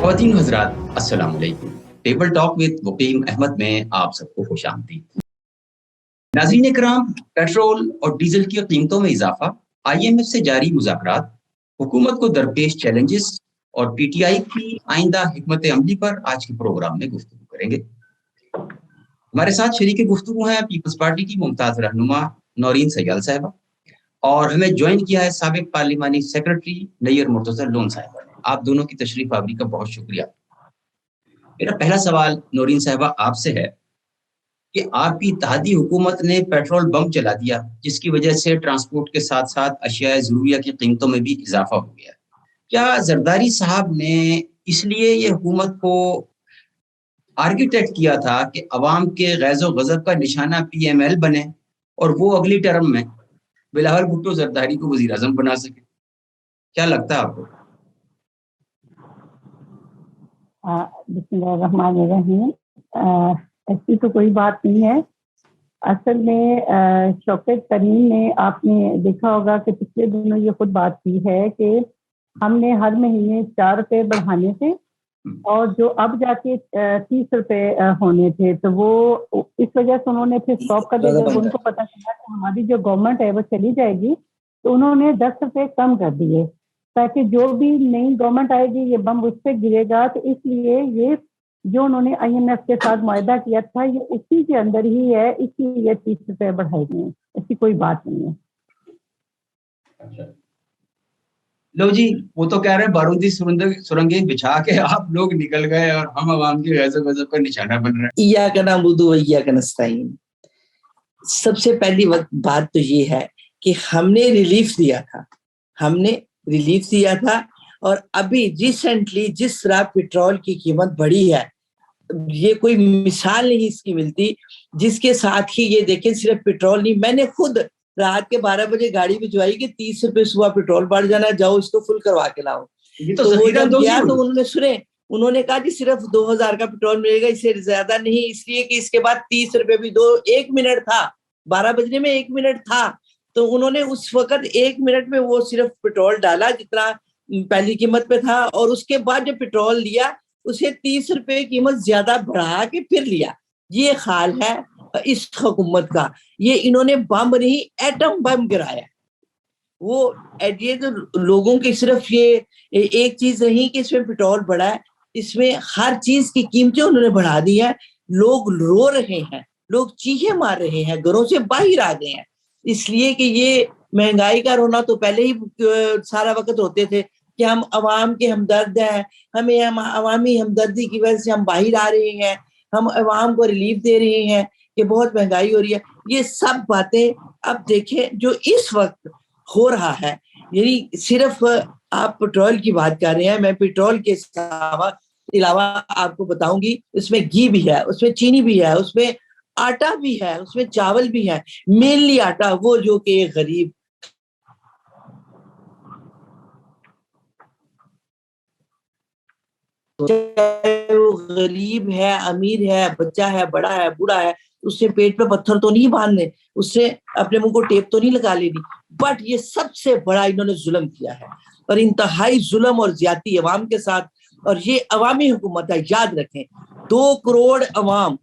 ख़वातीन हज़रात अस्सलाम वालेकुम। टेबल टॉक विद वकीम अहमद में आप सबको खुशामदीद। नाज़रीन इकराम, पेट्रोल और डीजल की कीमतों में इजाफा, IMF से जारी मुज़ाकरात, हुकूमत को दरपेश चैलेंजेस और PTI की आइंदा हिकमत अमली पर आज के प्रोग्राम में गुफ्तगू करेंगे। हमारे साथ शरीक गुफ्तगू हैं पीपल्स पार्टी की मुमताज़ रहनुमा नौरीन सयाल साहिबा, और हमें ज्वाइन किया है साबिक पार्लिमानी सेक्रेटरी नैयर मुर्तज़ा लोन साहिबा ने। आप दोनों की तशरीफ आवरी का बहुत शुक्रिया। मेरा पहला सवाल नौरीन साहिबा आपसे है कि आपकी इत्तेहादी हुकूमत ने पेट्रोल बम चला दिया, जिसकी वजह से ट्रांसपोर्ट के साथ साथ अशिया ज़रूरिया की कीमतों में भी इजाफा हो गया। क्या जरदारी साहब ने इसलिए ये हुकूमत को आर्किटेक्ट किया था कि अवाम के गैज़ो गज़ब का निशाना PML बने और वो अगली टर्म में बिलावल भुट्टो जरदारी को वज़ीर आज़म बना सके? क्या लगता है आपको? बिस्मिल्लाहिर्रहमानिर्रहीम। ऐसी तो कोई बात नहीं है। असल में शौकत तरीन ने, आपने देखा होगा कि पिछले दिनों ये खुद बात की है कि हमने हर महीने 4 रुपए बढ़ाने थे और जो अब जाके 30 रुपए होने थे, तो वो इस वजह से उन्होंने फिर स्टॉप कर दिया। जब उनको पता चला कि हमारी जो गवर्नमेंट है वो चली जाएगी, तो उन्होंने 10 रुपए कम कर दिए ताकि जो भी नई गवर्नमेंट आएगी ये बम उस पर गिरेगा। तो इसलिए ये जो उन्होंने IMF के साथ मुआहदा किया था ये उसी के अंदर ही है, इसलिए ये 30 रुपए बढ़ाए गए हैं। ऐसी कोई बात नहीं है। अच्छा, लो जी, वो तो कह रहे हैं बारूदी सुरंगें बिछा के आप लोग निकल गए और हम अवाम के गैज़ो गज़ब का निशाना बन रहे हैं। इय्याका नअबुदु व इय्याका नस्तईन। सबसे पहली बात तो ये है कि हमने रिलीफ दिया था और अभी रिसेंटली जिस तरह पेट्रोल की कीमत बढ़ी है, ये कोई मिसाल नहीं इसकी मिलती। जिसके साथ ही ये देखें, सिर्फ पेट्रोल नहीं, मैंने खुद रात के 12 बजे गाड़ी भिजवाई कि 30 रुपए सुबह पेट्रोल बढ़ जाना, जाओ इसको फुल करवा के लाओ। तो वो जब गया तो उन्होंने कहा कि सिर्फ 2000 का पेट्रोल मिलेगा, इससे ज्यादा नहीं, इसलिए कि इसके बाद 30 रुपए भी दो। 1 मिनट था, 12 बजने में 1 मिनट था, तो उन्होंने उस वक्त 1 मिनट में वो सिर्फ पेट्रोल डाला जितना पहली कीमत पे था, और उसके बाद जो पेट्रोल लिया उसे 30 रुपए कीमत ज्यादा बढ़ा के फिर लिया। ये हाल है इस हुकूमत का। ये इन्होंने बम नहीं, एटम बम गिराया। ये तो लोगों की सिर्फ ये एक चीज नहीं कि इसमें पेट्रोल बढ़ा है, इसमें हर चीज की कीमतें उन्होंने बढ़ा दी है। लोग रो रहे हैं, लोग चीखें मार रहे हैं, घरों से बाहर आ गए हैं, इसलिए कि ये महंगाई का रोना तो पहले ही सारा वक्त रोते थे कि हम अवाम के हमदर्द हैं, हम अवामी हमदर्दी की वजह से हम बाहर आ रहे हैं, हम अवाम को रिलीफ दे रहे हैं कि बहुत महंगाई हो रही है। ये सब बातें अब देखें जो इस वक्त हो रहा है। यानी सिर्फ आप पेट्रोल की बात कर रहे हैं, मैं पेट्रोल के अलावा आपको बताऊंगी, उसमें घी भी है, उसमें चीनी भी है, उसमें आटा भी है, उसमें चावल भी है। मेनली आटा, वो जो कि गरीब वो गरीब है, अमीर है, बच्चा है, बड़ा है, बूढ़ा है, उससे पेट पे पत्थर तो नहीं बांधने, उससे अपने मुंह को टेप तो नहीं लगा लेनी। बट ये सबसे बड़ा इन्होंने जुल्म किया है, और इंतहाई जुल्म और ज्यादती अवाम के साथ। और ये अवामी हुकूमत है, याद रखें। 2 करोड़ अवाम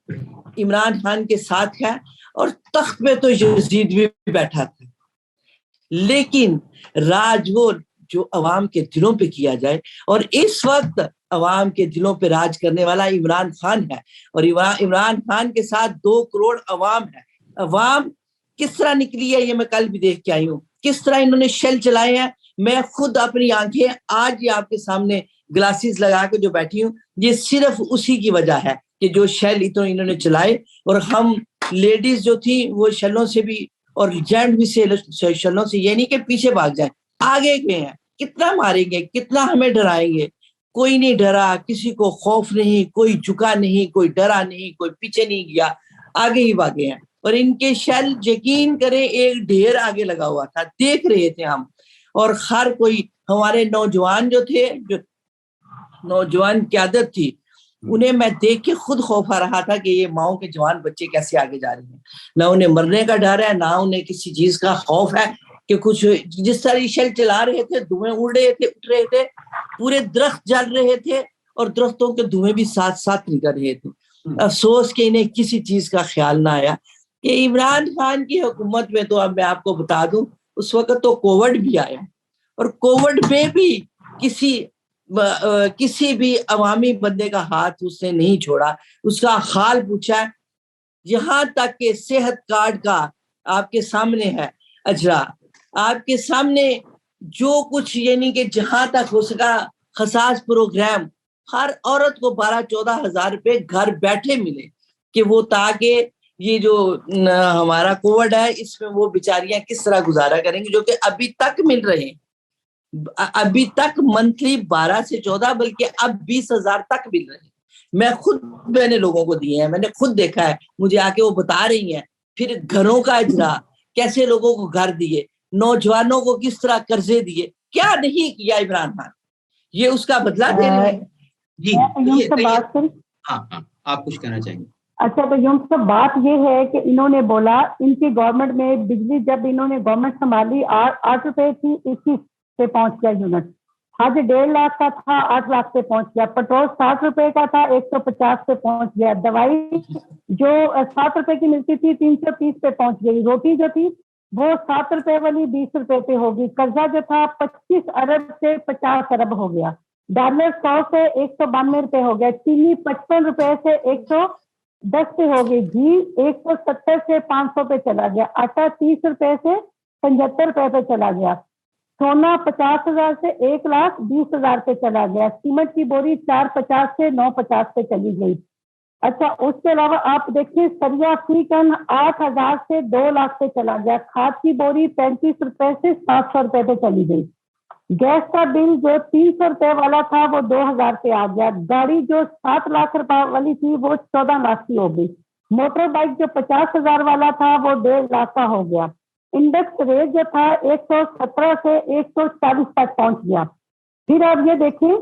इमरान खान के साथ है, और तख्त पे तो यजीद भी बैठा था, लेकिन राज वो जो अवाम के दिलों पे किया जाए, और इस वक्त अवाम के दिलों पे राज करने वाला इमरान खान है, और इमरान खान के साथ 2 करोड़ अवाम है। अवाम किस तरह निकली है ये मैं कल भी देख के आई हूँ, किस तरह इन्होंने शेल चलाए हैं। मैं खुद अपनी आंखें आज ही आपके सामने ग्लासेस लगा के जो बैठी हूँ, ये सिर्फ उसी की वजह है कि जो शेल इन्होंने चलाए। और हम लेडीज जो थी वो शेलों से भी, और जेंट भी शेलों से, ये नहीं कि पीछे भाग जाए, आगे गए हैं। कितना मारेंगे, कितना हमें डराएंगे? कोई नहीं डरा, किसी को खौफ नहीं, कोई झुका नहीं, कोई डरा नहीं, कोई पीछे नहीं गया, आगे ही भागे हैं। और इनके शेल यकीन करें एक ढेर आगे लगा हुआ था, देख रहे थे हम। और हर कोई, हमारे नौजवान जो थे, जो नौजवान क़यादत थी, उन्हें मैं देख के खुद खौफ आ रहा था कि ये माओ के जवान बच्चे कैसे आगे जा रहे हैं। ना उन्हें मरने का डर है, ना उन्हें किसी चीज का खौफ है कि कुछ, जिस तरह शेल चला रहे थे, धुएं उड़ रहे थे, उठ रहे थे, पूरे दरख्त जल रहे थे, और दरख्तों के धुएं भी साथ साथ निकल रहे थे। अफसोस कि इन्हें किसी चीज का ख्याल ना आया कि इमरान खान की हुकूमत में, तो अब मैं आपको बता दूं, उस वक्त तो कोविड भी आया और कोविड में भी किसी भी अवामी बंदे का हाथ उसने नहीं छोड़ा, उसका हाल पूछा। यहाँ तक के सेहत कार्ड का आपके सामने है अजरा, आपके सामने जो कुछ, यानी कि जहां तक हो सका खसास प्रोग्राम हर औरत को 12-14 हजार रुपए घर बैठे मिले, कि वो ताकि ये जो हमारा कोविड है इसमें वो बेचारियां किस तरह गुजारा करेंगी, जो कि अभी तक मिल रहे हैं। अभी तक मंथली 12 से 14 बल्कि अब 20,000 तक मिल रहे हैं। मैंने लोगों को दिए हैं, मैंने खुद देखा है, मुझे आके वो बता रही हैं। फिर घरों का इजरा, कैसे लोगों को घर दिए, नौजवानों को किस तरह कर्जे दिए, क्या नहीं किया इमरान खान, ये उसका बदला दे रहे हैं। जी बात करें। हाँ, आप कुछ कहना चाहेंगे? अच्छा, तो यूं सब बात ये है कि इन्होंने बोला इनकी गवर्नमेंट में बिजली, जब इन्होंने गवर्नमेंट संभाली 8 रुपए की 21 पे पहुंच गया यूनिट। आज 1.5 लाख का था 8 लाख पे पहुंच गया। पेट्रोल 60 रुपए का था 150 पे पहुंच गया। दवाई जो 7 रुपए की मिलती थी 330 पे पहुंच गई। रोटी जो थी वो 7 रुपए वाली 20 रुपए पे होगी। कर्जा जो था 25 अरब से 50 अरब हो गया। डॉलर 100 से 192 रुपए हो गया। चीनी 55 रुपए से 110 पे हो गई। घी 170 से 500 पे चला गया। आटा 30 रुपए से 75 रुपए पे चला गया। सोना 50,000 से 1,20,000 पे चला गया। सीमेंट की बोरी 450 से 950 पे चली गई। अच्छा, उसके अलावा आप देखिए सरिया फी टन 8,000 से 2 लाख पे चला गया। खाद की बोरी 35 रुपए से 700 रुपए पे चली गई। गैस का बिल जो 300 रुपए वाला था वो 2,000 पे आ गया। गाड़ी जो 7 लाख रुपए वाली थी वो 14 लाख की हो गई। मोटर बाइक जो 50,000 वाला था वो 1.5 लाख का हो गया। इंडेक्स रेट जो था 117 से 140 तक पहुंच गया। फिर आप ये देखें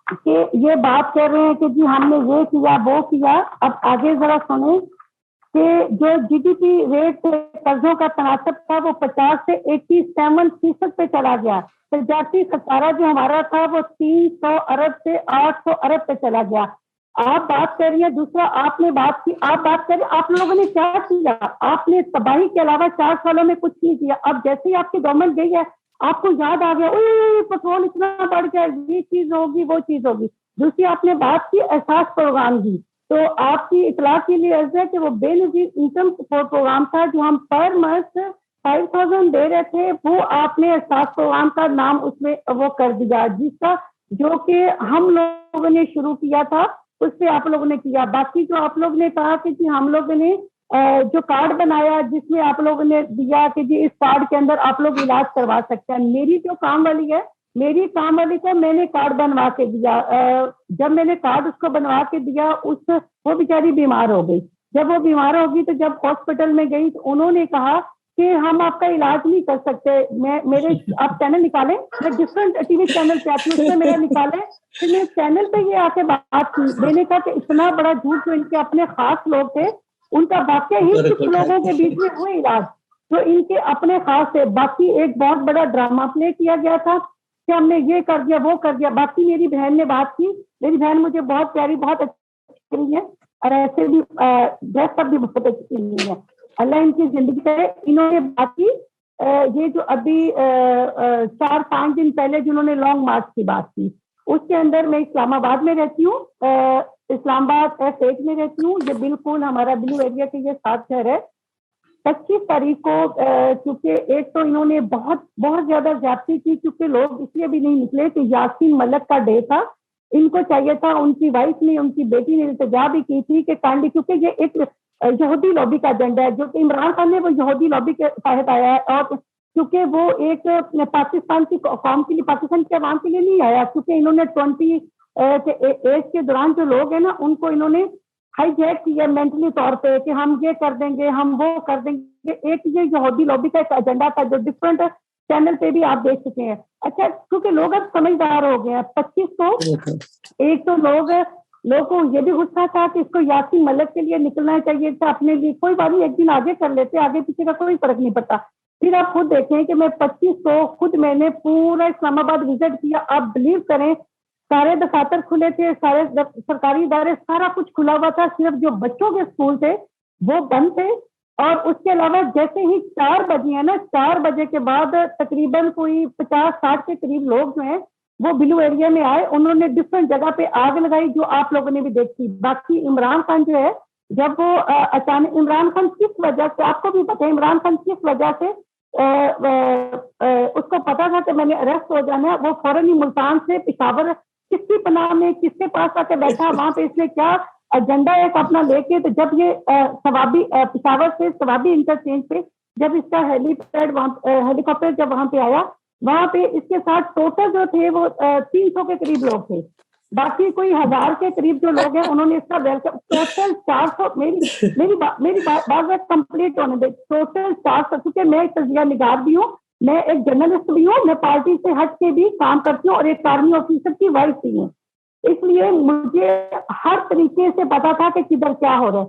कि ये बात कर रहे हैं कि जी हमने ये किया वो किया। अब आगे जरा सुने कि जो जीडीपी रेट कर्जों का तनासब था वो 50 से 87% पे चला गया। तजारती खसारा जो हमारा था वो 300 अरब से 800 अरब पे चला गया। आप बात कर रही है, दूसरा आपने बात की, आप बात कर रहे, आप लोगों ने क्या किया? आपने तबाही के अलावा 4 सालों में कुछ नहीं किया। अब जैसे ही आपकी गवर्नमेंट गई है आपको याद आ गया, पेट्रोल इतना बढ़ गया, ये चीज होगी वो चीज होगी। दूसरी आपने बात की एहसास प्रोग्राम की, तो आपकी इतला के लिए अर्ज है कि वो बेनजीर इनकम सपोर्ट प्रोग्राम था जो हम पर मंथ 5,000 दे रहे थे, वो आपने एहसास प्रोग्राम का नाम उसमें वो कर दिया, जिसका जो कि हम लोगों ने शुरू किया था उससे आप लोगों ने किया। बाकी जो आप लोग ने कहा कि जी हम लोगों ने जो कार्ड बनाया जिसमें आप लोगों ने दिया कि जी इस कार्ड के अंदर आप लोग इलाज करवा सकते हैं। मेरी जो काम वाली है, मेरी काम वाली को मैंने कार्ड बनवा के दिया। जब मैंने कार्ड उसको बनवा के दिया वो बेचारी बीमार हो गई। जब वो बीमार होगी तो जब हॉस्पिटल में गई तो उन्होंने कहा कि हम आपका इलाज नहीं कर सकते। मेरे आप चैनल निकालें, मैं डिफरेंट टीवी चैनल पे आती हूँ, उसमें मेरा निकालें। फिर मैं चैनल पे ये आके बात की, मैंने कहा कि इतना बड़ा झूठ जो इनके अपने खास लोग थे उनका वाकई ही कुछ लोगों के बीच में हुए इलाज जो इनके अपने खास थे। बाकी एक बहुत बड़ा ड्रामा प्ले किया गया था कि हमने ये कर दिया वो कर दिया। बाकी मेरी बहन ने बात की, मेरी बहन मुझे बहुत प्यारी बहुत अच्छी है और ऐसे भी ड्रेस सब भी बहुत अच्छी है, अल्लाह इनकी जिंदगी करे। इन्होंने बात की ये जो अभी 4-5 दिन पहले जिन्होंने लॉन्ग मार्च की बात की, उसके अंदर मैं इस्लामाबाद में रहती हूँ, इस्लामाबाद F8 में रहती हूँ। ये बिल्कुल हमारा ब्लू एरिया के ये 7 शहर है। 25 तारीख को क्योंकि एक तो इन्होंने बहुत बहुत ज्यादा ज्यादती की, क्योंकि लोग इसलिए भी नहीं निकले कि यासीन मलिक का डे था, इनको चाहिए था। उनकी वाइफ ने, उनकी बेटी ने इल्तिजा भी की थी कि कांडी, क्योंकि ये एक यहूदी लॉबी का एजेंडा है जो कि इमरान खान ने वो यहूदी लॉबी के तहत आया है। और क्योंकि वो एक पाकिस्तान की कौम के लिए, पाकिस्तान के अवाम के लिए नहीं आया, क्योंकि इन्होंने 20 के एज के दौरान जो लोग हैं ना उनको इन्होंने हाईजैक किया मेंटली तौर पे कि हम ये कर देंगे हम वो कर देंगे। एक ये यहूदी लॉबी का एक एजेंडा था जो डिफरेंट चैनल पे भी आप देख चुके हैं। अच्छा, क्योंकि लोग अब समझदार हो गए हैं। 25 को एक तो लोगों को ये भी गुस्सा था कि इसको यासीन मलिक के लिए निकलना चाहिए था अपने लिए, कोई बात नहीं, एक दिन आगे कर लेते, आगे पीछे का कोई फर्क नहीं पड़ता। फिर आप खुद देखें कि मैं 25 को खुद मैंने पूरा इस्लामाबाद विजिट किया। आप बिलीव करें सारे दफातर खुले थे, सारे सरकारी इदारे, सारा कुछ खुला हुआ था, सिर्फ जो बच्चों के स्कूल थे वो बंद थे। और उसके अलावा जैसे ही 4 बजे है ना, 4 बजे के बाद तकरीबन कोई 50-60 के करीब लोग जो हैं वो बिलू एरिया में आए, उन्होंने डिफरेंट जगह पे आग लगाई, जो आप लोगों ने भी देखी। बाकी इमरान खान जो है, जब वो अचानक, इमरान खान किस वजह से, आपको भी पता है इमरान खान किस वजह से उसको पता था कि मैंने अरेस्ट हो जाना है, वो फौरन ही मुल्तान से पिशावर किसकी पनाह में किसके पास आके बैठा, वहां पे इसने क्या एजेंडा एक अपना लेके, तो जब ये सवाबी पिशावर से सवाबी इंटरचेंज पे जब इसका हेलीपैड हेलीकॉप्टर जब वहां पे आया, वहां पे इसके साथ टोटल जो थे वो 300 के करीब लोग थे। बाकी कोई 1000 के करीब जो लोग हैं उन्होंने इसका वेलकम, टोटल 400, मेरी बात कंप्लीट होने दे, टोटल 400, क्योंकि मैं एक तजिया निगार भी हूँ, मैं एक जर्नलिस्ट भी हूँ, मैं पार्टी से हट के भी काम करती हूँ और एक आर्मी ऑफिसर की वाइफ भी हूँ, इसलिए मुझे हर तरीके से पता था कि किधर क्या हो रहा है।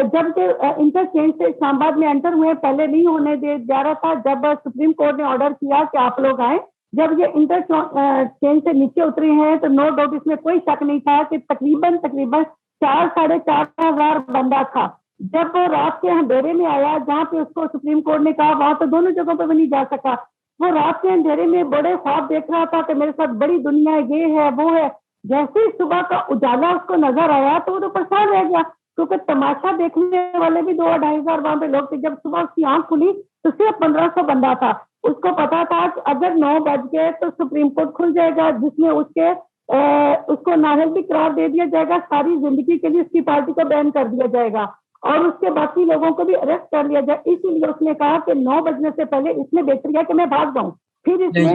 जब इंटरचेंज से इस्लामाबाद में एंटर हुए, पहले नहीं होने दे जा रहा था, जब सुप्रीम कोर्ट ने ऑर्डर किया कि आप लोग आए, जब ये इंटरचेंज से नीचे उतरे हैं, तो नो डाउट इसमें कोई शक नहीं था कि तकरीबन 4-4.5 बंदा था। जब वो रात के अंधेरे में आया, जहाँ पे उसको सुप्रीम कोर्ट ने कहा, वहां तो दोनों जगहों पे भी नहीं जा सका, वो रात के अंधेरे में बड़े ख्वाब देख रहा था कि मेरे साथ बड़ी दुनिया है, ये है वो है। जैसे ही सुबह का उजाला उसको नजर आया तो वो तो परेशान रह गया, क्योंकि तमाशा देखने वाले भी 2-2,500 वहां पे लोग थे। जब सुबह उसकी आंख खुली तो सिर्फ 1500 बंदा था। उसको पता था कि अगर 9 बज गए तो सुप्रीम कोर्ट खुल जाएगा, जिसमें उसको नाअहल भी करार दे दिया जाएगा, सारी जिंदगी के लिए उसकी पार्टी को बैन कर दिया जाएगा और उसके बाकी लोगों को भी अरेस्ट कर लिया जाए। इसीलिए उसने कहा कि 9 बजने से पहले इसने बेहतर किया कि मैं भाग जाऊं। फिर इसने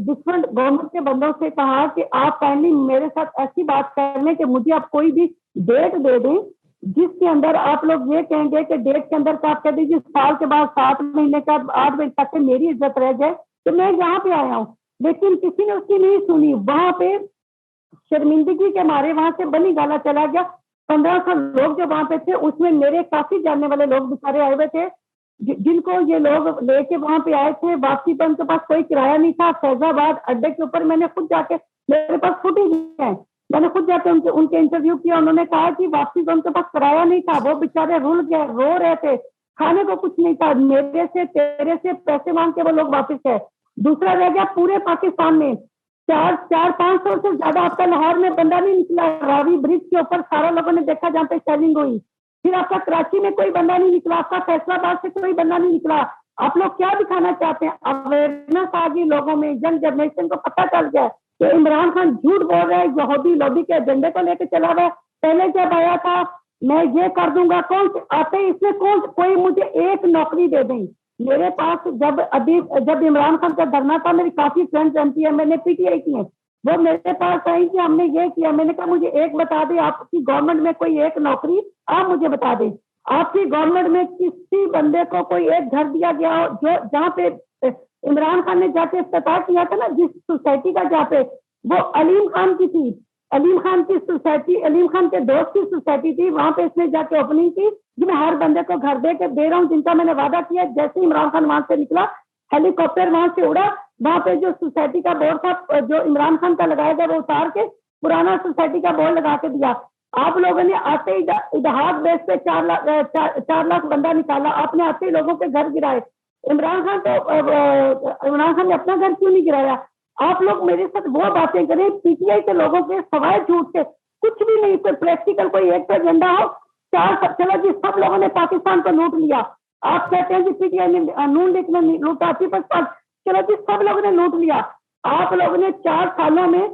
डिफरेंट गवर्नमेंट के बंदों से कहा कि आप काइंडली मेरे साथ ऐसी बात कर लें कि मुझे आप कोई भी डेट दे दें जिसके अंदर आप लोग ये कहेंगे कि डेट के अंदर आप कह दीजिए साल के बाद 7 महीने का 8 महीने तक मेरी इज्जत रह जाए, तो मैं यहाँ पे आया हूँ। लेकिन किसी ने उसकी नहीं सुनी, वहां पे शर्मिंदगी के मारे वहां से बनी गाला चला गया। 1500 लोग जो वहां पे थे उसमें मेरे काफी जानने वाले लोग बेचारे आए हुए थे, जिनको ये लोग लेके वहां पे आए थे। वापसी पर उनके पास कोई किराया नहीं था। फैजाबाद अड्डे के ऊपर मैंने खुद जाके, मेरे पास फुटेज है, मैंने खुद जाके उनके इंटरव्यू किया। उन्होंने कहा कि वापसी पर उनके पास किराया नहीं था, वो बेचारे रुल गए, रो रहे थे, खाने को कुछ नहीं था, मेरे से तेरे से पैसे मांग के वो लोग वापस गए। दूसरा रह गया पूरे पाकिस्तान में 400-500 से ज्यादा आपका लाहौर में बंदा नहीं निकला। रावी ब्रिज के ऊपर सारा लोगों ने देखा जहाँ पे शेलिंग हुई। फिर आपका कराची में कोई बंदा नहीं निकला, आपका फैसलाबाद से कोई बंदा नहीं निकला। आप लोग क्या दिखाना चाहते हैं? अवेयरनेस आ गई लोगों में, यंग जनरेशन को पता चल गया कि इमरान खान झूठ बोल रहा है, यहूदी लॉबी के एजेंडे को लेकर चला रहा है। पहले जब आया था मैं ये कर दूंगा, कौन आते इसमें कोई मुझे एक नौकरी दे दें। मेरे पास जब इमरान खान का धरना था, मेरी काफी फ्रेंड्स जानती है, मैंने पीटीआई की है, वो मेरे पास आई कि हमने ये किया। मैंने कहा मुझे एक बता दे, आपकी गवर्नमेंट में कोई एक नौकरी आप मुझे बता दें। आपकी गवर्नमेंट में किसी बंदे को कोई एक घर दिया गया हो जो जहाँ पे इमरान खान ने जाके इफ्तिताह किया था ना, जिस सोसाइटी का, जहाँ पे वो अलीम खान की थी, अलीम खान की सोसाइटी, अलीम खान के दोस्त की सोसाइटी थी, वहां पे इसने जाके ओपनिंग की कि मैं हर बंदे को घर दे रहा हूँ जिनका मैंने वादा किया। जैसे इमरान खान वहां से निकला, हेलीकॉप्टर वहां से उड़ा, वहां पे जो सोसाइटी का बोर्ड था जो इमरान खान का लगाया गया, वो उतार के पुराना सोसाइटी का बोर्ड लगा के दिया। आप लोगों ने आते ही इतिहाद बेस पे 4 लाख बंदा निकाला, आपने आते ही लोगों के घर गिराए। इमरान खान ने अपना घर क्यों नहीं गिराया? आप लोग मेरे साथ वो बातें करें, पीटीआई के लोगों के सवाए झूठ के कुछ भी नहीं, कोई प्रैक्टिकल कोई एक एजेंडा हो। चलो जी, सब लोगों ने पाकिस्तान को लूट लिया। आप कहते हैं जी पीटीआई ने नून लीग ने लूटा, पीपल्स पार्टी, चलो जी सब लोगों ने लूट लिया। आप लोगों ने 4 सालों में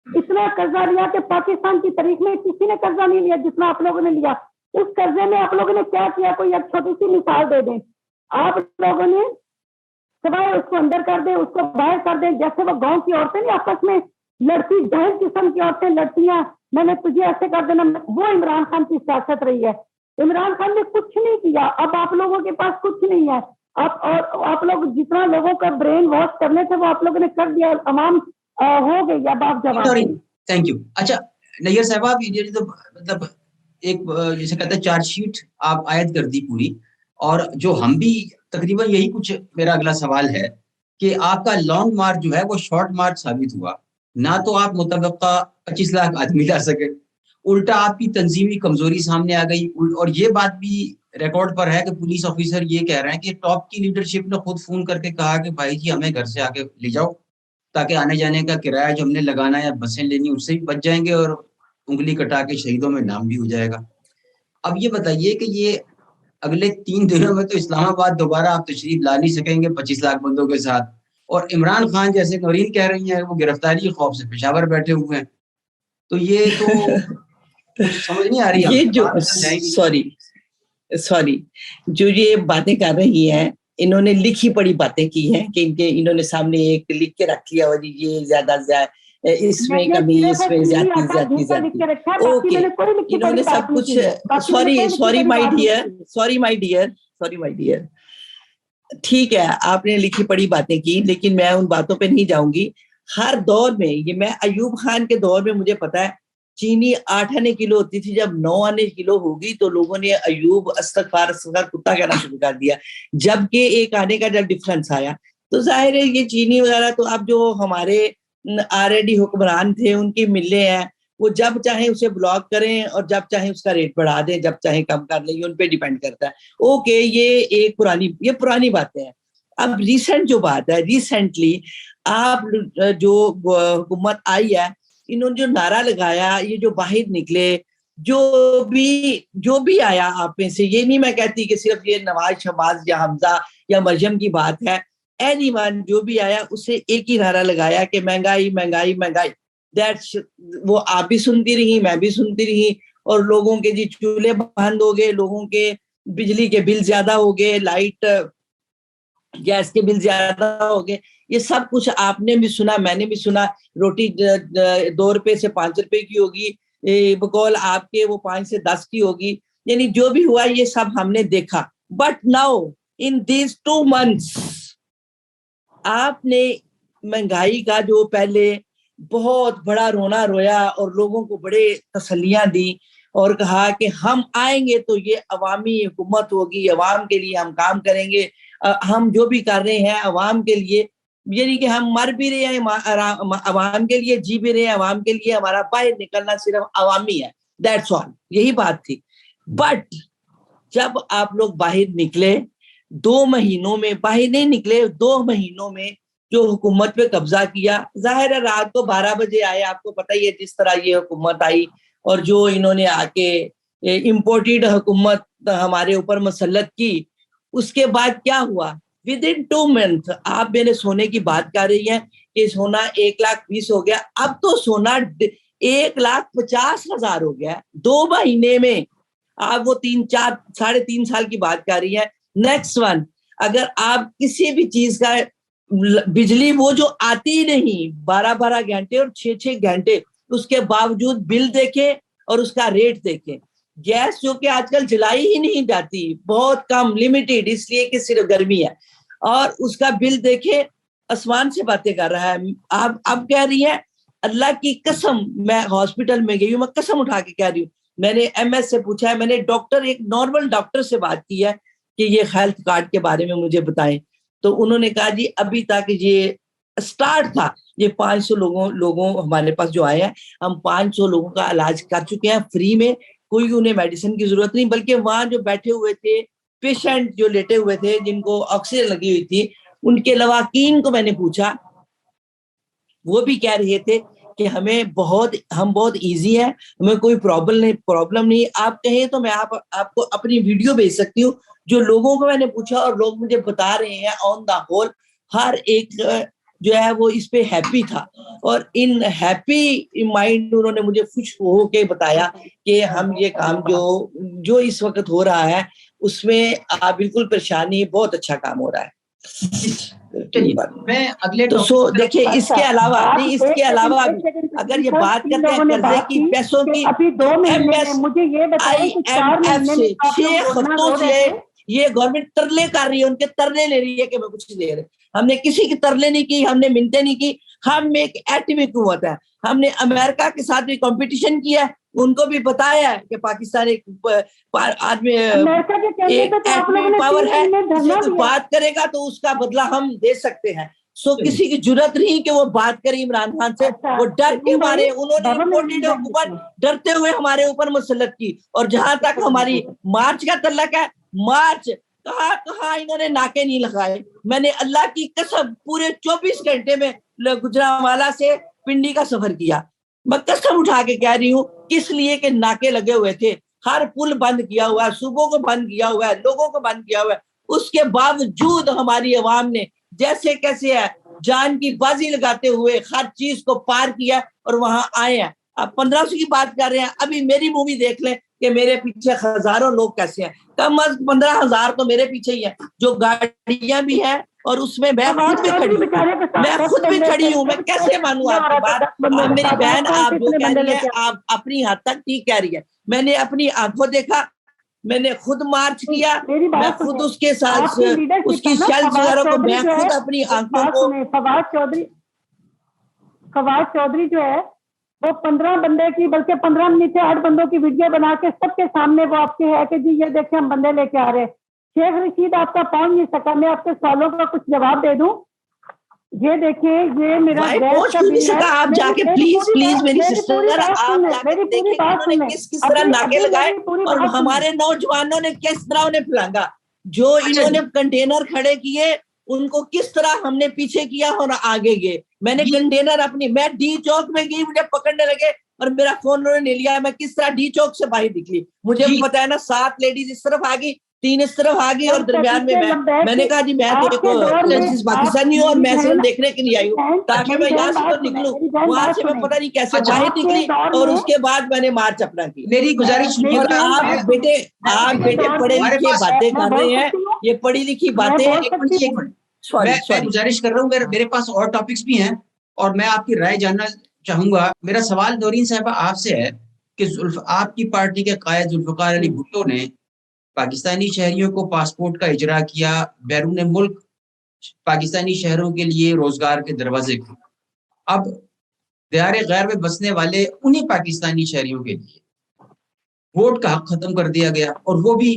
इतना कर्जा लिया कि पाकिस्तान की तारीख में किसी ने कर्जा नहीं लिया जितना आप लोगों ने लिया। उस कर्जे में आप लोगों ने क्या किया? कोई एक छोटी सी मिसाल दे दें। आप लोगों ने सवाए उसको अंदर कर दे, उसको बाहर कर दे। जैसे वो गांव की औरतें नहीं आपस में लड़ती, जहल किस्म की औरतें लड़तियां, मैंने तुझे ऐसे कर देना, वो इमरान खान की सियासत रही है। इमरान खान ने कुछ नहीं किया। अब आप लोगों के पास कुछ नहीं है। आप लोग जितना लोगों का ब्रेन वॉश करने थे वो आप लोगों ने कर दिया। अमाम हो गई। अब आप जवाब। Thank you. अच्छा नैयर साहब, ये तो मतलब एक जैसे कहते हैं चार्जशीट आप आयत कर दी पूरी, और जो हम भी तकरीबन यही कुछ, मेरा अगला सवाल है कि आपका लॉन्ग मार्च जो है वो शॉर्ट मार्च साबित हुआ। ना तो आप मुतवक्का 25 लाख आदमी ला सके, उल्टा आपकी तंजीमी कमजोरी सामने आ गई। और ये बात भी रिकॉर्ड पर है कि पुलिस ऑफिसर ये कह रहे हैं कि टॉप की लीडरशिप ने खुद फोन करके कहा कि भाई जी हमें घर से आके ले जाओ, ताकि आने जाने का किराया जो हमने लगाना है या बसें लेनी उससे भी बच जाएंगे और उंगली कटा के शहीदों में नाम भी हो जाएगा। अब ये बताइए कि ये अगले 3 दिनों में तो इस्लामाबाद दोबारा आप तशरीफ ला नहीं सकेंगे 25 लाख बंदों के साथ, और इमरान खान जैसे नौरीन कह रही हैं वो गिरफ्तारी के खौफ से पेशावर बैठे हुए हैं। तो ये तो कुछ समझ नहीं आ रही ये हमें, जो बात समझाएंगी। सॉरी जो ये बातें कर रही हैं, इन्होंने लिखी पढ़ी बातें की हैं कि इन्होंने सामने एक लिख के रख लिया और ये ज्यादा इसमें कमी, इसमें ज्यादा ओके। इन्होंने सब कुछ सॉरी माय डियर, ठीक है आपने लिखी पढ़ी बातें की, लेकिन मैं उन बातों पे नहीं जाऊंगी। हर दौर में ये, मैं अयूब खान के दौर में मुझे पता है चीनी 8 आने किलो होती थी, जब 9 आने किलो होगी तो लोगों ने अयूब अस्तगफार कुत्ता कहना शुरू कर दिया। जबकि 1 आने का जब डिफरेंस आया तो जाहिर है ये चीनी वगैरह तो अब जो हमारे ऑलरेडी हुक्मरान थे उनकी मिले हैं, वो जब चाहे उसे ब्लॉक करें और जब चाहे उसका रेट बढ़ा दें, जब चाहे कम कर लें, उन पे डिपेंड करता है। ओके, ये पुरानी बातें हैं। अब रिसेंट जो बात है, रिसेंटली आप जो हुकूमत आई है, इन्होंने जो नारा लगाया, ये जो बाहर निकले, जो भी आया आप में से, ये नहीं मैं कहती कि सिर्फ ये नवाज शहबाज या हमजा या मरियम की बात है, एनीवन जो भी आया उसे एक ही नारा लगाया कि महंगाई महंगाई महंगाई। दैट्स, वो आप भी सुनती रही, मैं भी सुनती रही, और लोगों के जी चूल्हे बंद हो गए, लोगों के बिजली के बिल ज्यादा हो गए, लाइट गैस के बिल ज्यादा हो गए, ये सब कुछ आपने भी सुना, मैंने भी सुना। रोटी 2 रुपए से 5 रुपए की होगी, बकौल आपके वो 5 से 10 की होगी, यानी जो भी हुआ ये सब हमने देखा। But now in these 2 months आपने महंगाई का जो पहले बहुत बड़ा रोना रोया और लोगों को बड़े तसल्लियां दी और कहा कि हम आएंगे तो ये अवामी हुकूमत होगी, अवाम के लिए हम काम करेंगे, हम जो भी कर रहे हैं अवाम के लिए, यानी कि हम मर भी रहे हैं अवाम के लिए, जी भी रहे हैं अवाम के लिए, हमारा बाहर निकलना सिर्फ अवामी है, दैट्स ऑल, यही बात थी। बट जब आप लोग बाहर निकले, 2 महीनों में बाहर नहीं निकले, 2 महीनों में जो हुकूमत पे कब्जा किया, जाहिर है रात को 12 बजे आए, आपको पता ही है जिस तरह ये हुकूमत आई, और जो इन्होंने आके इम्पोर्टेड हुकूमत हमारे ऊपर मसल्लत की, उसके बाद क्या हुआ, विद इन 2 months आप मेरे सोने की बात कर रही हैं कि सोना 1,20,000 हो गया, अब तो सोना 1,50,000 हो गया 2 महीने में। आप वो 3-4 साढ़े 3 साल की बात कर रही है। नेक्स्ट वन, अगर आप किसी भी चीज का बिजली वो जो आती नहीं 12-12 घंटे और 6-6 घंटे, उसके बावजूद बिल देखे और उसका रेट देखे। गैस जो कि आजकल जलाई ही नहीं जाती, बहुत कम, लिमिटेड, इसलिए कि सिर्फ गर्मी है, और उसका बिल देखे, आसमान से बातें कर रहा है। आप अब कह रही है, अल्लाह की कसम, मैं हॉस्पिटल में गई हूँ, मैं कसम उठा के कह रही हूँ, मैंने एमएस से पूछा है, मैंने डॉक्टर, एक नॉर्मल डॉक्टर से बात की है कि ये हेल्थ कार्ड के बारे में मुझे बताएं, तो उन्होंने कहा जी अभी तक ये स्टार्ट था, ये 500 लोगों हमारे पास जो आए हैं, हम 500 लोगों का इलाज कर चुके हैं फ्री में, कोई उन्हें मेडिसिन की जरूरत नहीं, बल्कि वहां जो बैठे हुए थे पेशेंट, जो लेटे हुए थे, जिनको ऑक्सीजन लगी हुई थी, उनके लवाकीन को मैंने पूछा, वो भी कह रहे थे कि हम बहुत इजी है, हमें कोई प्रॉब्लम नहीं। आप कहें तो मैं आपको अपनी वीडियो भेज सकती हूँ, जो लोगों को मैंने पूछा और लोग मुझे बता रहे हैं ऑन द होल हर एक जो है वो इस पे हैप्पी था, और इन हैप्पी माइंड उन्होंने मुझे खुश होके बताया कि हम ये काम जो इस वक्त हो रहा है उसमें बिल्कुल परेशानी, बहुत अच्छा काम हो रहा है। मैं अगले तो देखिए, इसके अलावा अगर ये बात करते हैं कर्जे की, पैसों की, अभी 2 महीने में मुझे ये बताइए कि 4 महीने में 6 हफ्तों से ये गवर्नमेंट तरले कर रही है, उनके तरले ले रही है कि मैं कुछ नहीं दे रहे। हमने किसी की तरले नहीं की, हमने मिन्नतें नहीं की, हम एक एटमी हुकूमत है। हमने अमेरिका के साथ भी कंपटीशन किया है, उनको भी बताया है कि पाकिस्तान एक आदमी एक एटमी पावर है, बात करेगा तो उसका बदला हम दे सकते हैं। सो किसी की जरूरत नहीं कि वो बात करे इमरान खान से। वो डर के मारे उन्होंने इम्पोर्टेड हुकूमत डरते हुए हमारे ऊपर मुसल्लत की। और जहां तक हमारी मार्च का तल्लक है, मार्च कहाँ इन्होंने नाके नहीं लगाए। मैंने अल्लाह की कसम पूरे 24 घंटे में गुजरांवाला से पिंडी का सफर किया। मैं कसम उठा के कह रही हूँ, किस लिए कि नाके लगे हुए थे, हर पुल बंद किया हुआ है, सूबों को बंद किया हुआ है, लोगों को बंद किया हुआ है। उसके बावजूद हमारी अवाम ने जैसे कैसे है जान की बाजी लगाते हुए हर चीज को पार किया और वहां आए हैं। अब 1500 की बात कर रहे हैं, अभी मेरी मूवी देख लें कि मेरे पीछे हजारों लोग कैसे हैं। कम अज 15,000 तो मेरे पीछे ही है, जो गाड़ियां भी हैं और उसमें मैं खुद भी खड़ी हूँ। मैं कैसे मानूं आपकी बात? आप मेरी बहन, आप जो कह रही है आप अपनी हद तक ठीक कह रही है। मैंने अपनी आंखों देखा, मैंने खुद मार्च किया, मैं खुद उसके साथ उसकी शेल्स वगैरह को मैं खुद अपनी आंखों को। फवाद चौधरी जो है वो 15 बंदे की, बल्कि 15 में से 8 बंदों की वीडियो बना के सबके सामने वो आपके है कि जी ये देखिए हम बंदे लेके आ रहे हैं। शेख रशीद आपका पहुंच नहीं सका। मैं आपके सवालों का कुछ जवाब दे दूं। ये देखिए, ये मेरा गैस का बिल है। आप जाके प्लीज मेरी सिस्टर, आप जाके देखें उन्होंने किस तरह नाके लगाए और हमारे नौजवानों ने किस तरह उन्हें फिरांगा। जो इन्होंने कंटेनर खड़े किए उनको किस तरह हमने पीछे किया और आगे गए। मैंने कंटेनर मैं डी चौक में गई, मुझे पकड़ने लगे और मेरा फोन उन्होंने लिया। मैं किस तरह डी चौक से बाहर निकली, मुझे पता है ना। 7 लेडीज इस तरफ आ गई, 3 इस तरफ आ गई और दरमियान में मैंने कहा जी मैं तो एक पाकिस्तानी हूँ और मैं सिर्फ देखने के लिए आई हूँ ताकि मैं यहाँ से तो निकलूं। वहां से मैं पता नहीं कैसे बाहर निकली और उसके बाद मैंने मार्च अपना की। मेरी गुजारिश और आप बेटे पढ़े लिखे बातें कर रहे हैं, ये पढ़ी लिखी बातें। एक मिनट मैं गुजारिश कर रहा हूँ, मेरे पास और टॉपिक्स भी हैं और मैं आपकी राय जानना चाहूंगा। मेरा सवाल नौरीन साहबा आपसे है कि आपकी पार्टी के कायद जुल्फकार अली भुट्टो ने पाकिस्तानी शहरियों को पासपोर्ट का इजरा किया, बैरून मुल्क पाकिस्तानी शहरों के लिए रोजगार के दरवाजे खुले। अब दियारे गैर में बसने वाले उन्हीं पाकिस्तानी शहरियों के लिए वोट का हक खत्म कर दिया गया और वो भी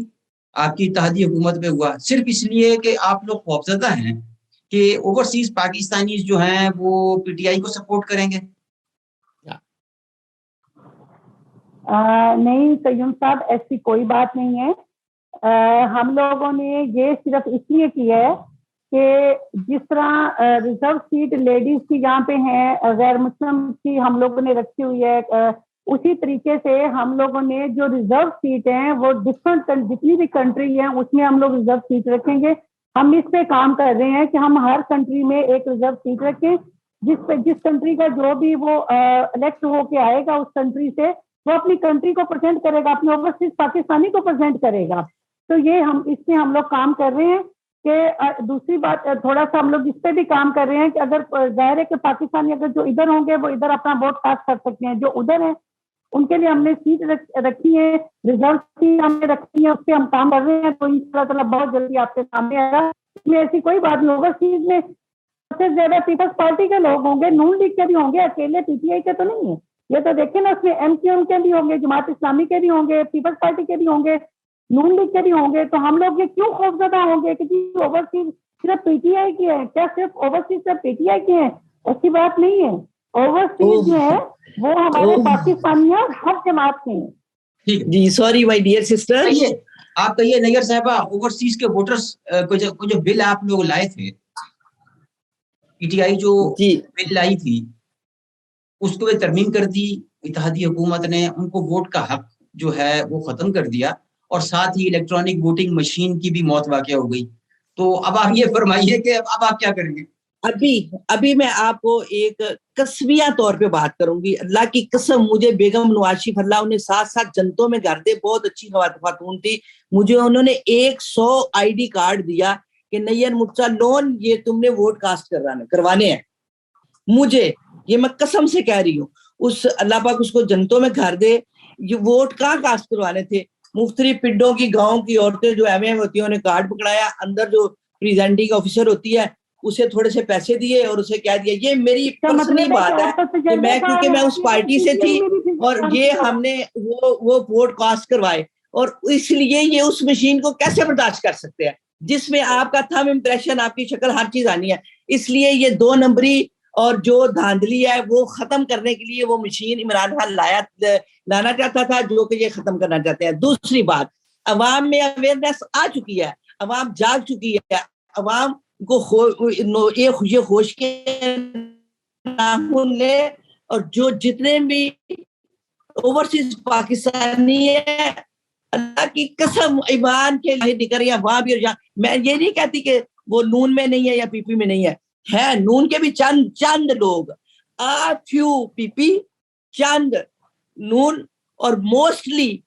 आपकी इत्तेहादी हुकूमत में हुआ, सिर्फ इसलिए कि आप लोग खौफजदा हैं कि ओवरसीज पाकिस्तानी जो हैं वो पीटीआई को सपोर्ट करेंगे। नहीं कयूम साहब, ऐसी कोई बात नहीं है। हम लोगों ने ये सिर्फ इसलिए किया है कि जिस तरह रिजर्व सीट लेडीज की यहाँ पे है, गैर मुस्लिम की हम लोगों ने रखी हुई है, उसी तरीके से हम लोगों ने जो रिजर्व सीट है वो डिफरेंट जितनी भी कंट्री है उसमें हम लोग रिजर्व सीट रखेंगे। हम इस पे काम कर रहे हैं कि हम हर कंट्री में एक रिजर्व सीट रखें, जिस कंट्री का जो भी वो इलेक्ट होके आएगा उस कंट्री से वो अपनी कंट्री को प्रेजेंट करेगा, अपने ओवरसीज पाकिस्तानी को प्रेजेंट करेगा। तो ये इसमें हम लोग काम कर रहे हैं कि दूसरी बात थोड़ा सा हम लोग इस पे भी काम कर रहे हैं कि अगर जाहिर है कि पाकिस्तानी अगर जो इधर होंगे वो इधर अपना वोट कास्ट कर सकते हैं, जो उधर है उनके लिए हमने सीट रखी है, रिजर्व सीट हमने रखी है, उस पर हम काम कर रहे हैं। तो इंशाल्लाह बहुत जल्दी आपके सामने आएगा। इसमें ऐसी कोई बात नहीं होगा। सीट में सबसे ज्यादा पीपल्स पार्टी के लोग होंगे, नून लीग के भी होंगे, अकेले पीटीआई के तो नहीं है। ये तो देखिए ना, उसमें एमक्यूएम के भी होंगे, जमात इस्लामी के भी होंगे, पीपल्स पार्टी के भी होंगे, नून लीग के भी होंगे। तो हम लोग ये क्यों खौफजदा होंगे कि जी ओवरसीज सिर्फ पीटीआई की है? क्या सिर्फ ओवरसीज सिर्फ पीटीआई की है? ऐसी बात नहीं है। ओवरसीज जो है वो हमारे पाकिस्तानी है और हर जमात के हैं। ठीक जी, सॉरी माय डियर सिस्टर। आप कहिए नैयर साहबा, ओवरसीज के वोटर्स को जो बिल आप लोग लाए थे, पीटीआई जो बिल लाई थी उसको भी तरमीम कर दी इत्तेहादी हुकूमत ने, उनको वोट का हक जो है वो खत्म कर दिया और साथ ही इलेक्ट्रॉनिक वोटिंग मशीन की भी मौत वाक़या हो गई। तो अब आप ये फरमाइए कि अब आप क्या करेंगे? अभी मैं आपको एक कसबिया तौर पे बात करूंगी। अल्लाह की कसम, मुझे बेगम नवाशी फल्ला उन्हें साथ जनतों में घर दे, बहुत अच्छी खातून थी। मुझे उन्होंने 100 आईडी कार्ड दिया कि नैयर मुर्तजा लोन ये तुमने वोट कास्ट करवाने हैं। मुझे ये मैं कसम से कह रही हूँ, उस अल्लाह पाक उसको जनतों में घर दे। ये वोट कहाँ कास्ट करवाने थे? मुख्तलिफ पिंडों की, गाँव की औरतें जो एमएम होती है उन्हें कार्ड पकड़ाया, अंदर जो प्रेजेंटिंग ऑफिसर होती है उसे थोड़े से पैसे दिए और उसे कह दिया। ये मेरी पर्सनली बात है कि मैं, क्योंकि मैं उस पार्टी से थी और ये हमने वो वोट कास्ट करवाए और इसलिए ये उस मशीन को कैसे बर्दाश्त कर सकते हैं जिसमें आपका थंब इम्प्रेशन, आपकी शक्ल, हर चीज आनी है। इसलिए ये 2 नंबरी और जो धांधली है वो खत्म करने के लिए वो मशीन इमरान खान लाना चाहता था, जो कि ये खत्म करना चाहते हैं। दूसरी बात, अवाम में अवेयरनेस आ चुकी है, अवाम जाग चुकी है, अवाम को ये होश के नाखून ले, और जो जितने भी ओवरसीज पाकिस्तानी है, अल्लाह की कसम ईमान के लिए निकल रही है वहां भी और यहाँ। मैं ये नहीं कहती कि वो नून में नहीं है या पीपी में नहीं है नून के भी चंद लोग, आ फ्यू पीपी, चंद नून और मोस्टली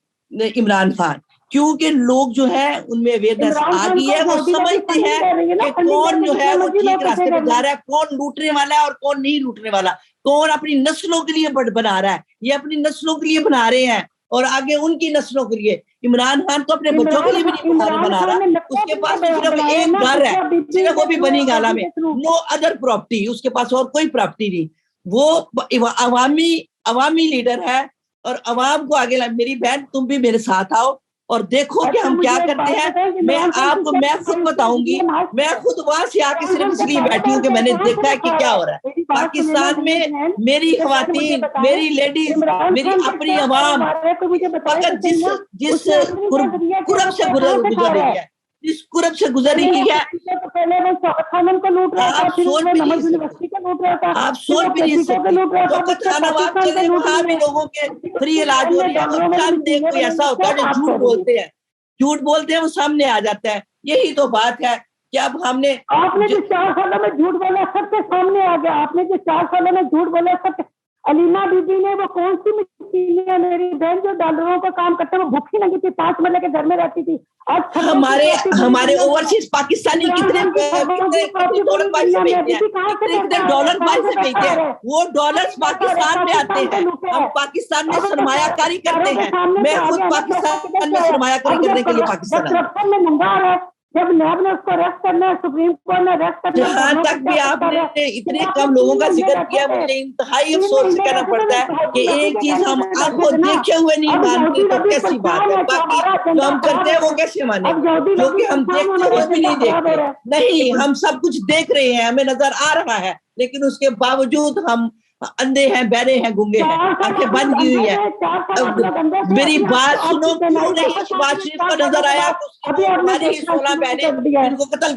इमरान खान, क्योंकि लोग जो है उनमें अवेयरनेस आ गई है, वो समझते हैं कि कौन जो है वो ठीक रास्ते पे जा रहा है, कौन लूटने वाला है और कौन नहीं लूटने वाला, कौन अपनी नस्लों के लिए बना रहा है, ये अपनी नस्लों के लिए बना रहे हैं और आगे उनकी नस्लों के लिए। इमरान खान तो अपने बच्चों के लिए भी नहीं बना रहा, उसके पास तो सिर्फ एक घर है, सिर्फ वो भी बनी गाला में, नो अदर प्रॉपर्टी, उसके पास और कोई प्रॉपर्टी नहीं। वो अवामी लीडर है और अवाम को आगे मेरी बहन तुम भी मेरे साथ आओ और देखो कि हम क्या करते हैं। मैं खुद बताऊंगी, मैं खुद वहां से आके सिर्फ इसलिए बैठी हूँ कि मैंने देखा है कि क्या हो रहा है पाकिस्तान में। मेरी खवातीन, मेरी लेडीज, मेरी अपनी अवाम फकत जिस कुरब से गुजर रही है, जिस कुरब से गुजर रही है, आप सोच भी नहीं सकते। शौकत खान अवाम चले वहां भी लोगों के फ्री इलाज हो रही है और चंद एक कोई ऐसा होता है जो झूठ बोलते हैं वो सामने आ जाता है। यही तो बात है कि अब आपने जो 4 सालों में झूठ बोला सबसे सामने आ गया। आपने जो 4 सालों में झूठ बोला सब, अलीना बीबी ने वो कौन सी मशीन है मेरी बहन जो डॉलरों का काम करते हैं, वो भूखी लगी थी, 5 महीने के घर में रहती थी। हमारे ओवरसीज पाकिस्तानी कितने डॉलर बाहर से भेजते हैं, वो डॉलर्स पाकिस्तान में आते हैं, हम पाकिस्तान में सरमायाकारी करते हैं। मैं खुद पाकिस्तान में सरमायाकारी करने के लिए पाकिस्तान में नंगा है, जब नैब ने उसको अरेस्ट करना है, सुप्रीम कोर्ट ने अरेस्ट करना है। जहाँ तक भी आपने इतने कम लोगों का जिक्र किया, मुझे इंतहाई अफसोस से कहना पड़ता है कि एक चीज हम आपको देखे हुए नहीं मानते तो कैसी बात है, बाकी जो हम करते हैं वो कैसे माने, जो कि हम देखते हुए भी नहीं देखते। नहीं, हम सब कुछ देख रहे हैं, हमें नजर आ रहा है, लेकिन उसके बावजूद हम अंधे हैं, बहरे हैं, गूंगे हैं, आंखें बंद की हुई है। मेरी बात सुनो, क्यों नहीं शहबाज शरीफ को नजर आया हमारी 16 बहनें जिनको कत्ल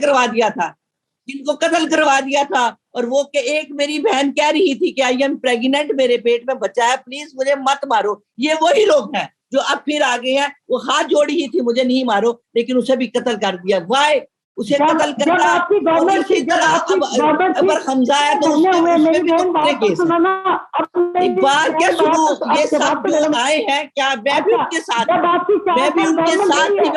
करवा दिया था और वो के एक मेरी बहन कह रही थी कि आई एम प्रेग्नेंट, मेरे पेट में बच्चा है, प्लीज मुझे मत मारो। ये वही लोग हैं जो अब फिर आ गए हैं, वो हाथ जोड़ी ही थी मुझे नहीं मारो, लेकिन उसे भी कत्ल कर दिया। वाई उसे कत्ल करना, और इसी तरह अगर हमजा है तो उसमें भी तो केस है। एक बार क्या सुनो, ये सब लोग आए हैं क्या, मैं भी उनके साथ थी, मैं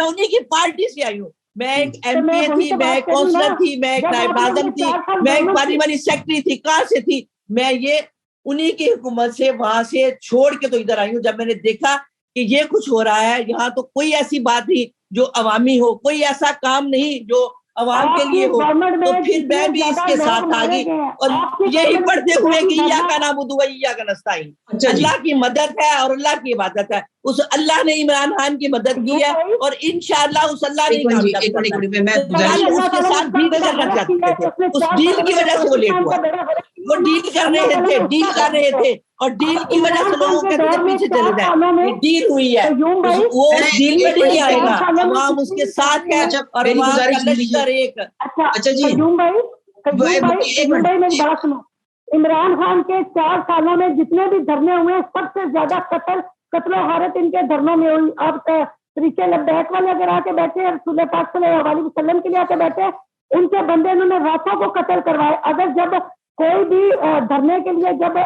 उन्हीं की पार्टी से आई हूँ। मैं एक एमपी थी, मैं एक काउंसलर थी, मैं एक नायब नाज़िम थी, मैं एक पार्लियामेंट सेक्रेटरी थी, कहाँ से थी मैं? ये उन्हीं की हुकूमत से वहां से छोड़ के तो इधर आई हूँ। जब मैंने देखा कि ये कुछ हो रहा है यहाँ, तो कोई ऐसी बात नहीं जो अवामी हो, कोई ऐसा काम नहीं जो अवाम के लिए हो, तो फिर मैं भी इसके साथ आ गई और यही पढ़ते हुए कि या का नाबुदु व इय्या का नस्ताईन, अल्लाह की मदद है और अल्लाह की इबादत है। उस अल्लाह ने इमरान खान की मदद की है और इंशाअल्लाह उस अल्लाह ने उसके साथ डील करना चाहते थे, उस डील की वजह से वो लेट हुआ। वो डील कर रहे थे और डील की वजह से लोगों के पीछे चले जाए। डील हुई है, वो उस डील में नहीं आएगा, अवाम उसके साथ है और अवाम का लश्कर एक। अच्छा जी, मेरी बात सुनो। इमरान खान के 4 सालों में जितने भी धरने हुए, सबसे ज्यादा कत्ल हारत इनके धरनों में हुई। अब तरीके लब्बैक वाले अगर आके बैठे, रसूल पाक सल्लल्लाहु अलैहि वसल्लम के लिए आके बैठे, उनके बंदे इन्होंने रातों को कत्ल करवाए। अगर जब कोई भी धरने के लिए जब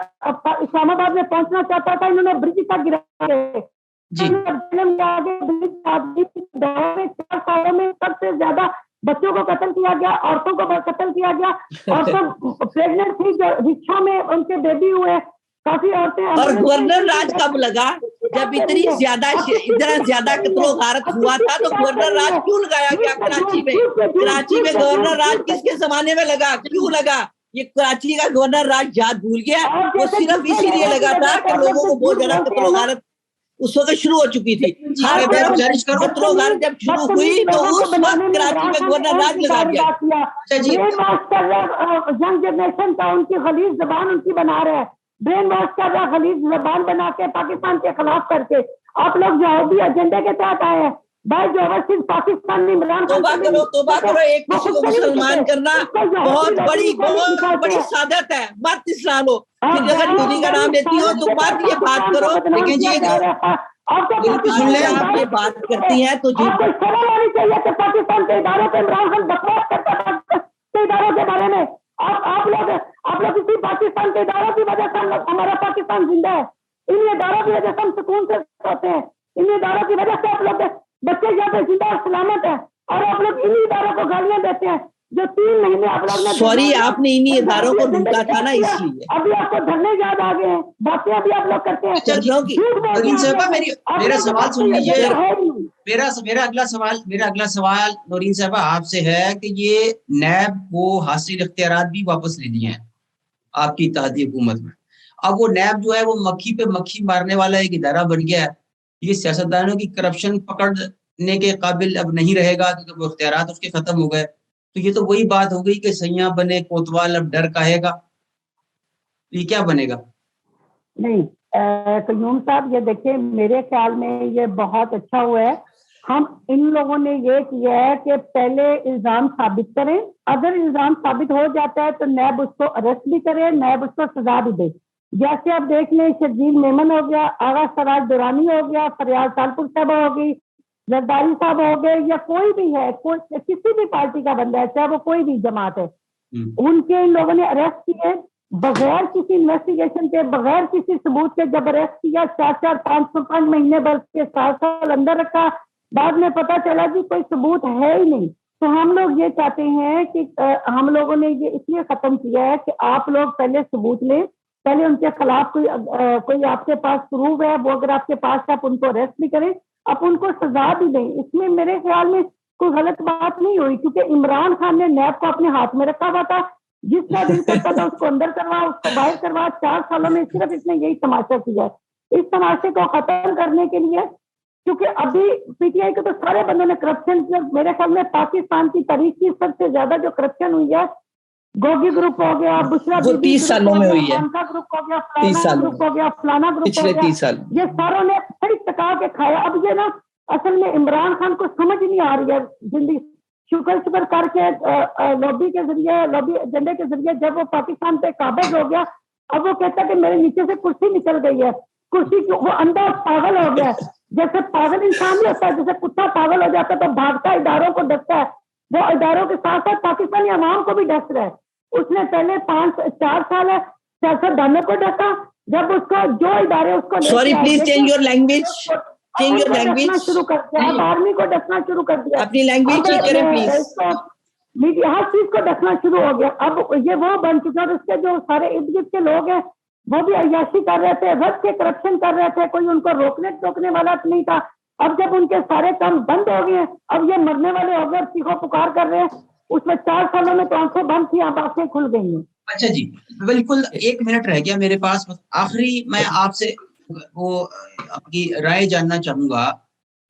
इस्लामाबाद में पहुंचना चाहता था, इन्होंने ब्रिज तक गिराए। 4 सालों में सबसे ज्यादा बच्चों को कत्ल किया गया, औरतों को कत्ल किया गया। औरतों प्रेग्नेंट थी, रिक्शा में उनके बेबी हुए, काफी औरतें। और गवर्नर राज कब लगा? जब इतना ज्यादा कत्लो गारत हुआ था तो गवर्नर राज क्यों लगाया गया कराची में? गवर्नर राज किसके जमाने में लगा, क्यों लगा? ये कराची का गवर्नर राज याद भूल गया। वो सिर्फ इसीलिए लगा था कि लोगों को बहुत ज्यादा कत्लो गारत उस वक्त शुरू हो चुकी थी। हर मैं तरफ गुजारिश करूं, पत्रों जब शुरू हुई तो उस वक्त कराची में गवर्नर राज लगा दिया। अच्छा जी, ब्रेन वॉश कर रहे यंग जनरेशन का, उनकी खलीज जबान उनकी बना रहे हैं, ब्रेन वॉश कर रहा, खलीज जबान बना के पाकिस्तान के खिलाफ करके। आप लोग यहूदी एजेंडे के तहत आए हैं भाई, जो ओवरसीज पाकिस्तान में इमरान खान तोबा करो, एक किसी को मुसलमान करना बहुत बड़ी सादत है। मत इस्लाम हो, फिर अगर यहूदी का नाम लेती हो तो मत ये बात करो। लेकिन जी बिल्कुल सुन ले, आप ये बात करती हैं तो जी आपको शर्म आनी चाहिए कि पाकिस्तान के इदारों पे इमरान खान बकवास करता है के इदारों के बारे में। आप लोग इसी पाकिस्तान के इदारों की वजह से हमारा पाकिस्तान जिंदा है। इन इदारों की वजह से हम सुकून से सोते हैं, इन इदारों की वजह से आप लोग बच्चे यहाँ पे जिंदा और सलामत है, और आप लोग इन इदारों को गालियां देते हैं जो 3 महीने आप लोग ने। सॉरी, आपने इन्हीं इदारों को ढूंढा था ना, इसलिए अभी आपको धरने याद आ गए हैं, बातें अभी आप लोग करते हैं। नौरीन साहबा, मेरा सवाल सुन लीजिए। मेरा अगला सवाल नौरीन साहबा आपसे है कि ये नैब को हासिल इख्तियारात भी वापस ले लिए हैं आपकी इत्तेहादी हुकूमत में। अब वो नैब जो है वो मक्खी पे मक्खी मारने वाला एक इदारा बन गया है। ये सियासतदानों की करप्शन पकड़ने के काबिल अब नहीं रहेगा क्योंकि वो इख्तियारात उसके खत्म हो गए। तो ये तो वही बात हो गई कि सैयां बने कोतवाल, अब डर काहेगा। ये क्या बनेगा? नहीं कयूम साहब, ये देखिए, मेरे ख्याल में ये बहुत अच्छा हुआ है। हम इन लोगों ने ये किया है कि पहले इल्जाम साबित करें, अगर इल्जाम साबित हो जाता है तो नैब उसको अरेस्ट भी करे, नैब उसको सजा भी दे। जैसे आप देख लें, शर्जील मेमन हो गया, आगा सराज दुरानी हो गया, फरियाद सालपुर साहब हो गई, जरदारी साहब हो गए, या कोई भी है, कोई किसी भी पार्टी का बंदा है, चाहे वो कोई भी जमात है, उनके इन लोगों ने अरेस्ट किए बगैर किसी इन्वेस्टिगेशन के, बगैर किसी सबूत के। जब अरेस्ट किया 4-4, 5 महीने भर के 7 साल अंदर रखा, बाद में पता चला कि कोई सबूत है ही नहीं। तो हम लोग ये चाहते हैं कि हम लोगों ने ये इसलिए खत्म किया है कि आप लोग पहले सबूत लें, पहले उनके खिलाफ कोई आपके पास प्रूफ है, वो अगर आपके पास है आप उनको अरेस्ट भी करें, आप उनको सजा भी दें। इसमें मेरे ख्याल में कोई गलत बात नहीं हुई, क्योंकि इमरान खान ने नैब को अपने हाथ में रखा हुआ था, जिसका दिल करता था उसको अंदर करवा, उसको बाहर करवा। 4 सालों में सिर्फ इसने यही तमाशा किया। इस तमाशे को खत्म करने के लिए, क्योंकि अभी पीटीआई के तो सारे बंदों ने करप्शन, मेरे ख्याल में पाकिस्तान की तारीख की सबसे ज्यादा जो करप्शन हुई है, गोगी ग्रुप हो गया, बुशरा 30 सालों में हुई है, ग्रुप हो गया, फलाना ग्रुप हो गया, फलाना ग्रुप हो गया, 30 साल ये सारों ने बड़ी टका के खाया। अब ये ना असल में इमरान खान को समझ नहीं आ रही है जिंदगी, शुक्र करके लॉबी के जरिए, लॉबी एजेंडे के जरिए जब वो पाकिस्तान पे काबिज हो गया, अब वो कहता है कि मेरे नीचे से कुर्सी निकल गई है, कुर्सी की वो अंदर पागल हो गया है। जैसे पागल इंसान नहीं होता, जैसे कुत्ता पागल हो जाता है तो भागता इदारों को डसता है, वो इदारों के साथ साथ पाकिस्तानी अवाम को भी डस रहा है। उसने पहले 4 साल सियासतदानों को डसा, जब उसको जो इदारे उसको, sorry please change your language, change your language, शुरू कर दिया, आर्मी को डसना शुरू कर दिया, अपनी लैंग्वेज चेंज करें प्लीज। मीडिया हर चीज को डसना शुरू हो गया। अब ये वो बन चुका है, उसके जो सारे इर्द गिर्द के लोग हैं वो भी अय्याशी कर रहे थे, रथ के करप्शन कर रहे थे, कोई उनको रोकने वाला नहीं था। अब जब उनके सारे काम बंद हो गए, अब ये मरने वाले हो गए, चीखो पुकार कर रहे हैं। उसमें 4 सालों में तो आंखें बंद थी, अब आंखें खुल गई हैं। अच्छा जी, बिल्कुल 1 मिनट रह गया मेरे पास। आखिरी मैं आपसे वो आपकी राय जानना चाहूंगा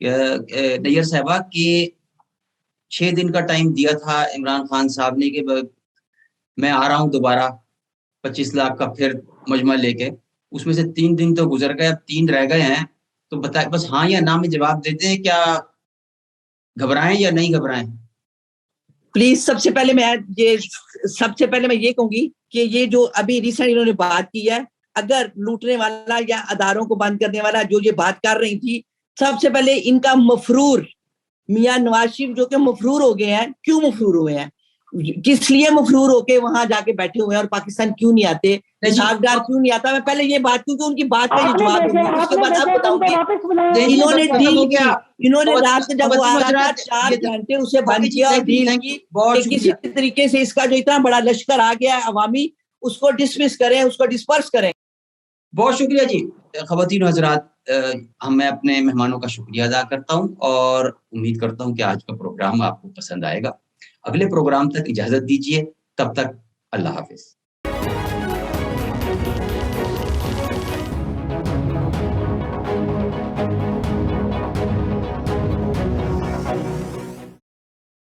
नैयर साहबा कि 6 दिन का टाइम दिया था इमरान खान साहब ने कि मैं आ रहा हूं दोबारा 25 लाख का फिर मजमा लेके, उसमें से 3 दिन तो गुजर गए, अब 3 रह गए हैं। तो बताए बस हाँ या ना में जवाब देते हैं, क्या घबराएं या नहीं घबराएं? प्लीज सबसे पहले मैं ये कहूंगी कि ये जो अभी रिसेंट इन्होंने बात की है, अगर लूटने वाला या अदारों को बंद करने वाला जो ये बात कर रही थी, सबसे पहले इनका मफरूर मियां नवाज शरीफ जो कि मफरूर हो गए हैं, क्यों मफरूर हुए हैं, किस लिए मफरूर होके वहां जाके बैठे हुए हैं और पाकिस्तान क्यों नहीं आते, सागदार क्यों नहीं आता। मैं पहले ये बात, क्योंकि उनकी बात का ये जवाब दूंगी, उसके बाद आप बताऊंगी। इन्होंने रात जब वो आ रहा था 4 घंटे उसे बंद किया और डील की कि किसी तरीके से इसका जो इतना बड़ा लश्कर आ गया है अवामी, उसको डिसमिस करें, उसको डिस्पर्स करें। बहुत शुक्रिया जी ख़वातीन हज़रात, मैं अपने मेहमानों का शुक्रिया अदा करता हूं और उम्मीद करता हूं कि आज का प्रोग्राम आपको पसंद आएगा। अगले प्रोग्राम तक इजाजत दीजिए, तब तक अल्लाह हाफिज।